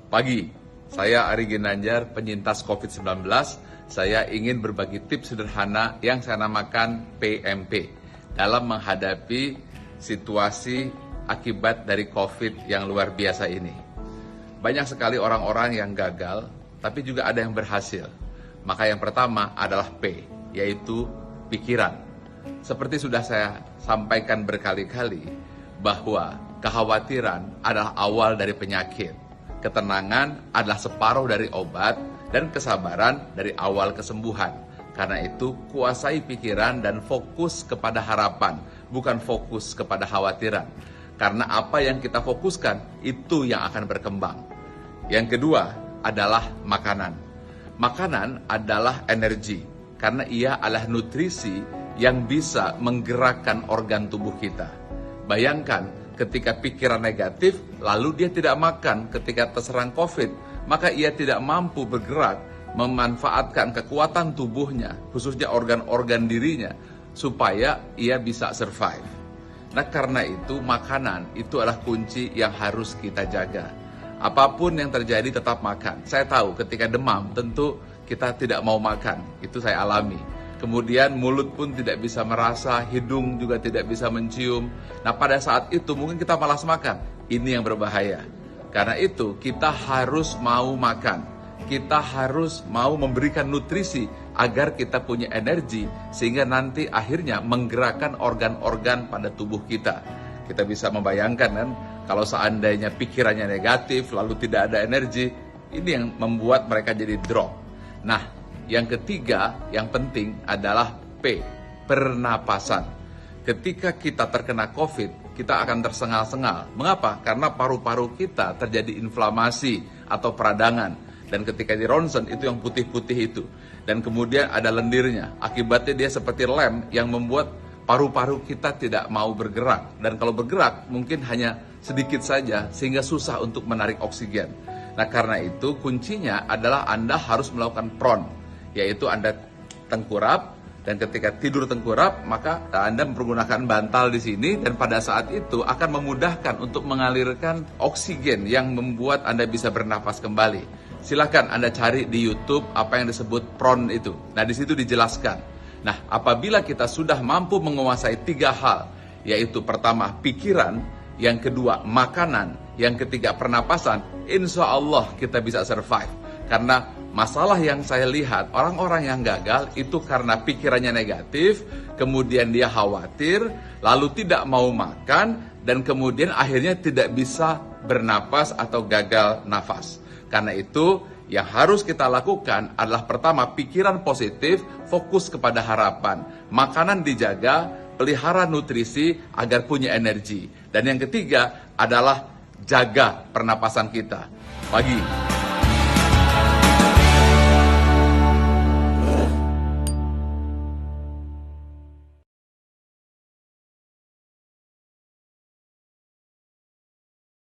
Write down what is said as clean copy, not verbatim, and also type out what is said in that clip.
Pagi, saya Ari Ginanjar, penyintas COVID-19. Saya ingin berbagi tips sederhana yang saya namakan PMP dalam menghadapi situasi akibat dari COVID yang luar biasa ini. Banyak sekali orang-orang yang gagal, tapi juga ada yang berhasil. Maka yang pertama adalah P, yaitu pikiran. Seperti sudah saya sampaikan berkali-kali, bahwa kekhawatiran adalah awal dari penyakit. Ketenangan adalah separuh dari obat, dan kesabaran dari awal kesembuhan. Karena itu, kuasai pikiran dan fokus kepada harapan, bukan fokus kepada khawatiran. Karena apa yang kita fokuskan, itu yang akan berkembang. Yang kedua adalah makanan. Makanan adalah energi, karena ia adalah nutrisi yang bisa menggerakkan organ tubuh kita. Bayangkan, ketika pikiran negatif, lalu dia tidak makan ketika terserang COVID, maka ia tidak mampu bergerak, memanfaatkan kekuatan tubuhnya, khususnya organ-organ dirinya, supaya ia bisa survive. Nah, karena itu makanan itu adalah kunci yang harus kita jaga. Apapun yang terjadi tetap makan. Saya tahu ketika demam tentu kita tidak mau makan, itu saya alami. Kemudian mulut pun tidak bisa merasa, hidung juga tidak bisa mencium. Nah, pada saat itu mungkin kita malas makan. Ini yang berbahaya. Karena itu kita harus mau makan. Kita harus mau memberikan nutrisi agar kita punya energi sehingga nanti akhirnya menggerakkan organ-organ pada tubuh kita. Kita bisa membayangkan kan, kalau seandainya pikirannya negatif lalu tidak ada energi, ini yang membuat mereka jadi drop. Nah, yang ketiga yang penting adalah P, pernapasan. Ketika kita terkena COVID, kita akan tersengal-sengal. Mengapa? Karena paru-paru kita terjadi inflamasi atau peradangan. Dan ketika di ronsen, itu yang putih-putih itu. Dan kemudian ada lendirnya. Akibatnya dia seperti lem yang membuat paru-paru kita tidak mau bergerak. Dan kalau bergerak, mungkin hanya sedikit saja, sehingga susah untuk menarik oksigen. Nah, karena itu kuncinya adalah Anda harus melakukan PRON, yaitu Anda tengkurap. Dan ketika tidur tengkurap, maka Anda mempergunakan bantal di sini dan pada saat itu akan memudahkan untuk mengalirkan oksigen yang membuat Anda bisa bernafas kembali. Silakan Anda cari di YouTube apa yang disebut PRON itu. Nah, di situ dijelaskan. Nah, apabila kita sudah mampu menguasai 3 hal, yaitu pertama pikiran, yang kedua makanan, yang ketiga pernapasan, insya Allah kita bisa survive. Karena masalah yang saya lihat, orang-orang yang gagal itu karena pikirannya negatif, kemudian dia khawatir, lalu tidak mau makan, dan kemudian akhirnya tidak bisa bernapas atau gagal nafas. Karena itu, yang harus kita lakukan adalah pertama, pikiran positif, fokus kepada harapan. Makanan dijaga, pelihara nutrisi agar punya energi. Dan yang ketiga adalah jaga pernapasan kita. Pagi.